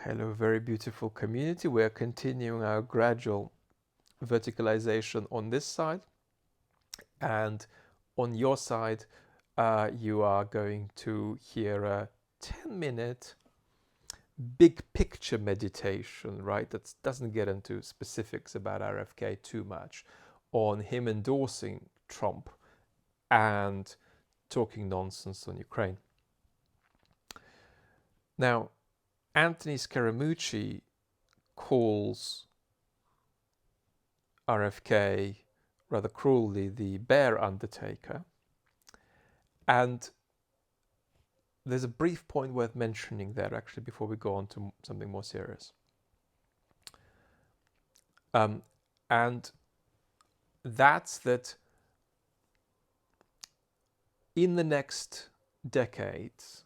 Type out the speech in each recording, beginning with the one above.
Hello, very beautiful community. We're continuing our gradual verticalization on this side. And on your side, you are going to hear a 10-minute big picture meditation, right? That doesn't get into specifics about RFK too much, on him endorsing Trump and talking nonsense on Ukraine. Now, Anthony Scaramucci calls RFK rather cruelly the bear undertaker. And there's a brief point worth mentioning there, actually, before we go on to something more serious. And that's that in the next decades,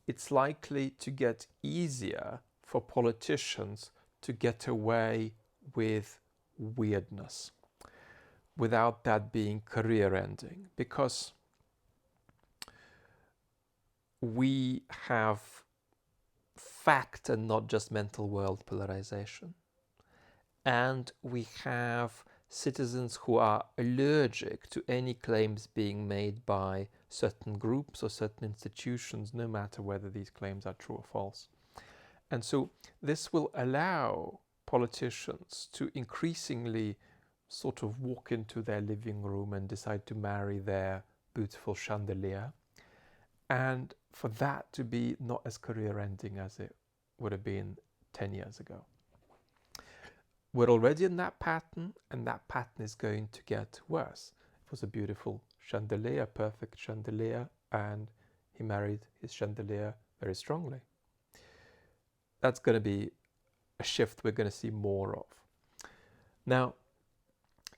it's likely to get easier for politicians to get away with weirdness without that being career-ending, because we have fact and not just mental world polarization. And we have citizens who are allergic to any claims being made by certain groups or certain institutions, no matter whether these claims are true or false. And so this will allow politicians to increasingly sort of walk into their living room and decide to marry their beautiful chandelier, and for that to be not as career-ending as it would have been 10 years ago. We're already in that pattern, and that pattern is going to get worse. It was a beautiful chandelier, perfect chandelier, and he married his chandelier very strongly. That's going to be a shift we're going to see more of. Now,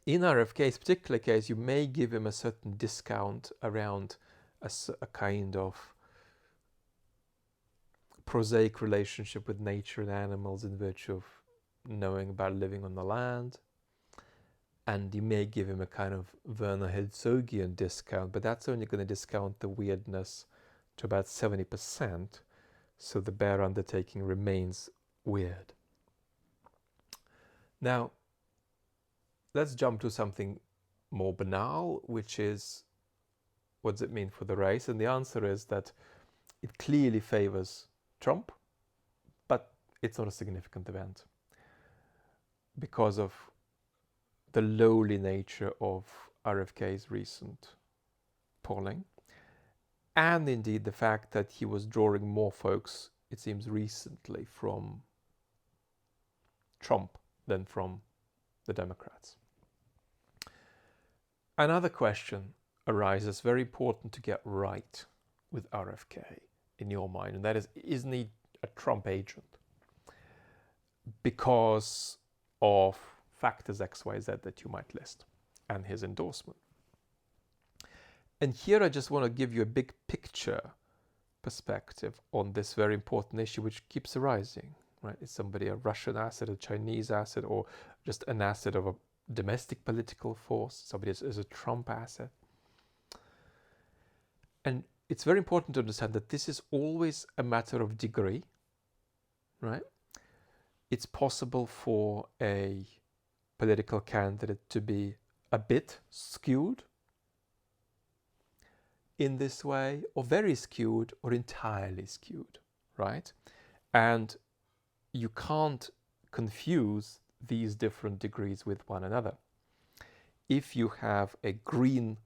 in RFK's particular case, you may give him a certain discount around a kind of prosaic relationship with nature and animals in virtue of knowing about living on the land. And you may give him a kind of Werner Herzogian discount, but that's only going to discount the weirdness to about 70%. So the bear undertaking remains weird. Now, let's jump to something more banal, which is, what does it mean for the race? And the answer is that it clearly favors Trump, but it's not a significant event because of the lowly nature of RFK's recent polling, and indeed the fact that he was drawing more folks, it seems recently, from Trump than from the Democrats. Another question arises, very important to get right with RFK in your mind, and that is, isn't he a Trump agent because of factors X, Y, Z that you might list and his endorsement? And here I just want to give you a big picture perspective on this very important issue, which keeps arising, right? Is somebody a Russian asset, a Chinese asset, or just an asset of a domestic political force? Somebody is a Trump asset. And it's very important to understand that this is always a matter of degree, right? It's possible for a political candidate to be a bit skewed in this way, or very skewed, or entirely skewed, right? And you can't confuse these different degrees with one another. If you have a green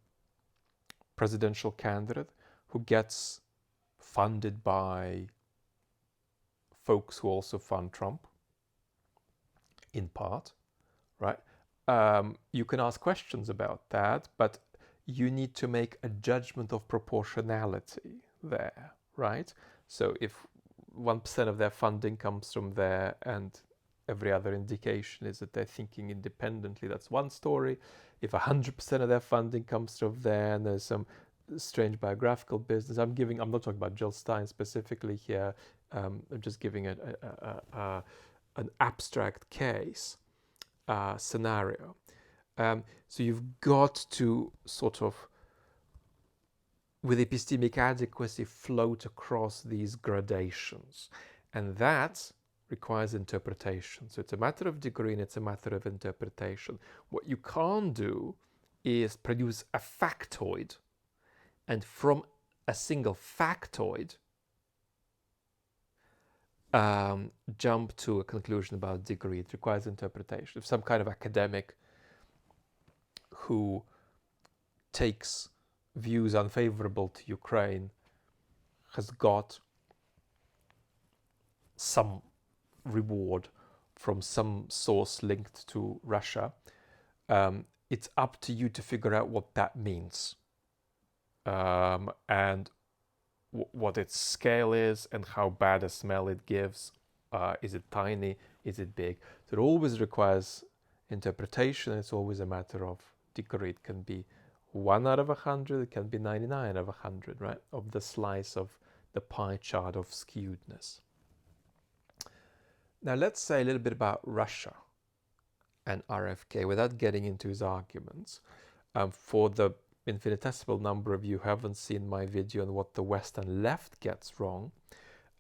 presidential candidate who gets funded by folks who also fund Trump, in part, right? You can ask questions about that, but you need to make a judgment of proportionality there, right? So if 1% of their funding comes from there and every other indication is that they're thinking independently, that's one story. If 100% of their funding comes from there and there's some strange biographical business, I'm not talking about Jill Stein specifically here, I'm just giving an abstract case scenario. So you've got to sort of, with epistemic adequacy, float across these gradations. And that requires interpretation. So it's a matter of degree and it's a matter of interpretation. What you can't do is produce a factoid, and from a single factoid jump to a conclusion about degree. It requires interpretation. If some kind of academic who takes views unfavorable to Ukraine has got some reward from some source linked to Russia, it's up to you to figure out what that means, and what its scale is and how bad a smell it gives. Is it tiny? Is it big? So it always requires interpretation. It's always a matter of degree. It can be 1 out of 100, it can be 99 out of 100, right? Of the slice of the pie chart of skewedness. Now let's say a little bit about Russia and RFK without getting into his arguments. For the infinitesimal number of you who haven't seen my video on what the Western left gets wrong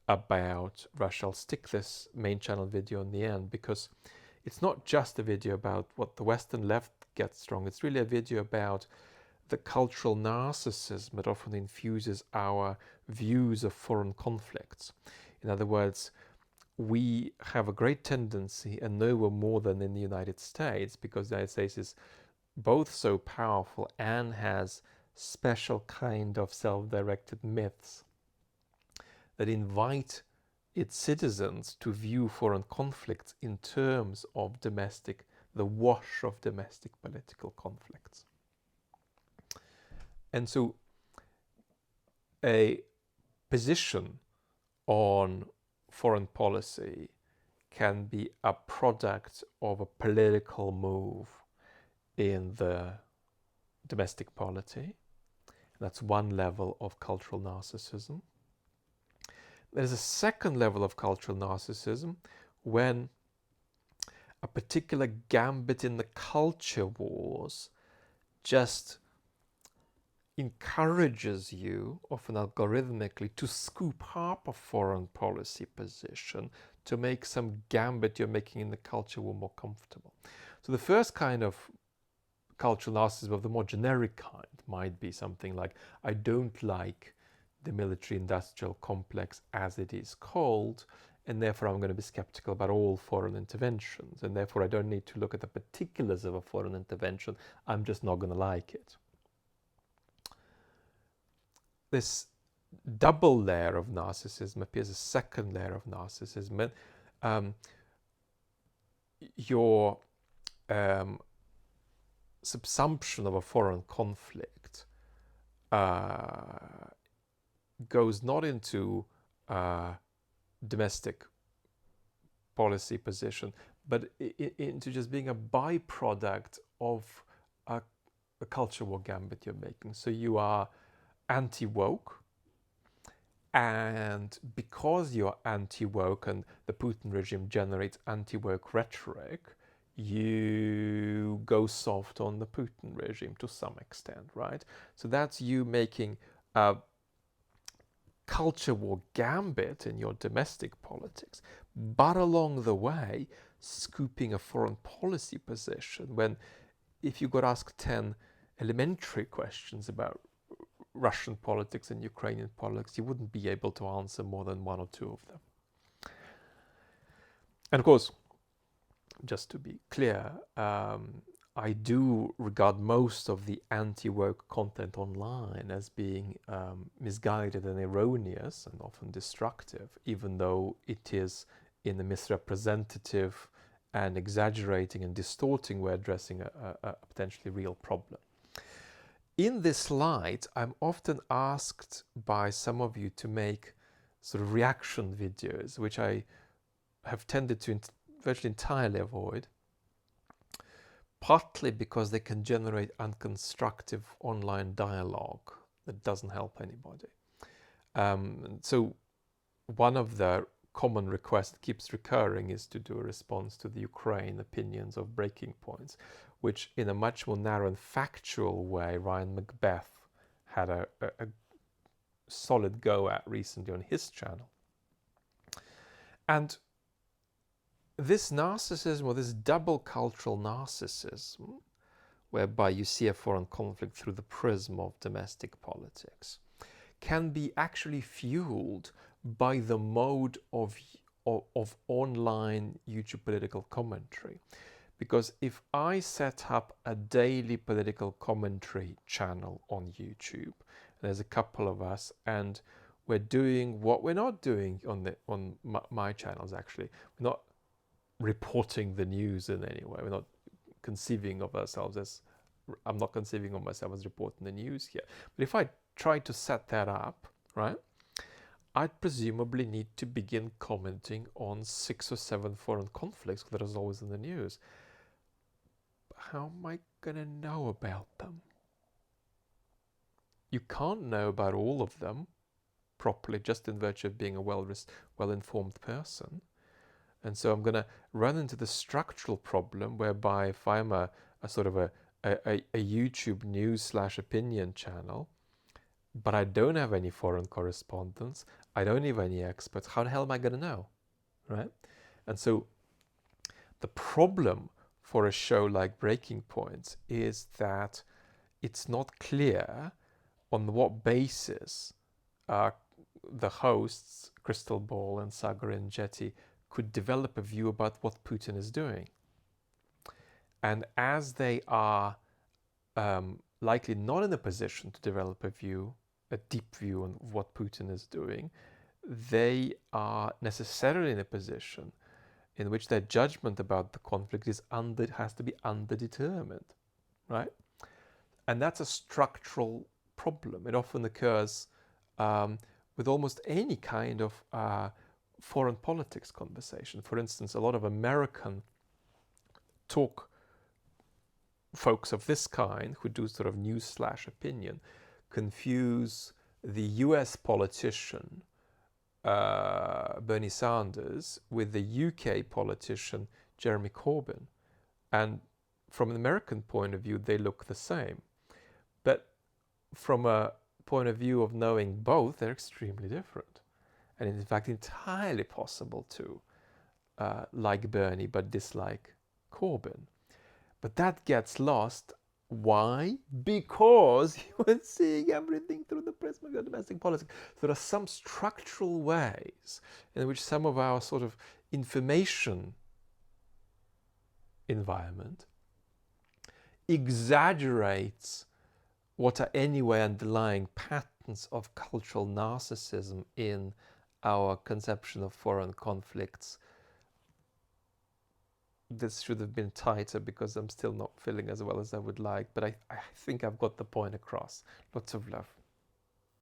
about Russia, I'll stick this main channel video in the end, because it's not just a video about what the Western left gets wrong. It's really a video about the cultural narcissism that often infuses our views of foreign conflicts. In other words, we have a great tendency, and nowhere more than in the United States, because the United States is both so powerful and has special kind of self-directed myths that invite its citizens to view foreign conflicts in terms of the wash of domestic political conflicts. And so a position on foreign policy can be a product of a political move in the domestic polity. That's one level of cultural narcissism. There's a second level of cultural narcissism when a particular gambit in the culture wars just encourages you, often algorithmically, to scoop up a foreign policy position to make some gambit you're making in the culture war more comfortable. So the first kind of cultural narcissism, of the more generic kind, might be something like, I don't like the military-industrial complex as it is called, and therefore I'm going to be skeptical about all foreign interventions, and therefore I don't need to look at the particulars of a foreign intervention, I'm just not going to like it. This double layer of narcissism appears a second layer of narcissism. Your subsumption of a foreign conflict goes not into domestic policy position, but into just being a byproduct of a culture war gambit you're making. So you are anti-woke, and because you're anti-woke and the Putin regime generates anti-woke rhetoric, you go soft on the Putin regime to some extent, right? So that's you making a culture war gambit in your domestic politics, but along the way scooping a foreign policy position when, if you got asked 10 elementary questions about Russian politics and Ukrainian politics, you wouldn't be able to answer more than 1 or 2 of them. And of course, just to be clear, I do regard most of the anti-woke content online as being misguided and erroneous and often destructive, even though it is in a misrepresentative and exaggerating and distorting way addressing a potentially real problem. In this light, I'm often asked by some of you to make sort of reaction videos, which I have tended to virtually entirely avoid, partly because they can generate unconstructive online dialogue that doesn't help anybody. So one of the common requests that keeps recurring is to do a response to the Ukraine opinions of Breaking Points, which in a much more narrow and factual way Ryan Macbeth had a solid go at recently on his channel. And this narcissism, or this double cultural narcissism, whereby you see a foreign conflict through the prism of domestic politics, can be actually fueled by the mode of online YouTube political commentary. Because if I set up a daily political commentary channel on YouTube, there's a couple of us, and we're doing what we're not doing on my channels. Actually, we're not reporting the news in any way. We're not conceiving of ourselves as, I'm not conceiving of myself as reporting the news here. But if I try to set that up, right, I'd presumably need to begin commenting on 6 or 7 foreign conflicts that is always in the news. How am I gonna know about them? You can't know about all of them properly just in virtue of being a well-informed person. And so I'm going to run into the structural problem whereby if I'm a sort of a YouTube news/opinion channel, but I don't have any foreign correspondents, I don't have any experts, how the hell am I going to know, right? And so the problem for a show like Breaking Points is that it's not clear on what basis the hosts, Crystal Ball and Sagar and Jetty, could develop a view about what Putin is doing. And as they are likely not in a position to develop a view, a deep view on what Putin is doing, they are necessarily in a position in which their judgment about the conflict has to be underdetermined, right? And that's a structural problem. It often occurs with almost any kind of foreign politics conversation. For instance, a lot of American talk folks of this kind who do sort of news/opinion confuse the US politician Bernie Sanders with the UK politician Jeremy Corbyn. And from an American point of view, they look the same. But from a point of view of knowing both, they're extremely different. And it's in fact entirely possible to like Bernie but dislike Corbyn. But that gets lost. Why? Because you are seeing everything through the prism of your domestic politics. There are some structural ways in which some of our sort of information environment exaggerates what are anyway underlying patterns of cultural narcissism in our conception of foreign conflicts. This should have been tighter because I'm still not feeling as well as I would like, but I think I've got the point across. Lots of love.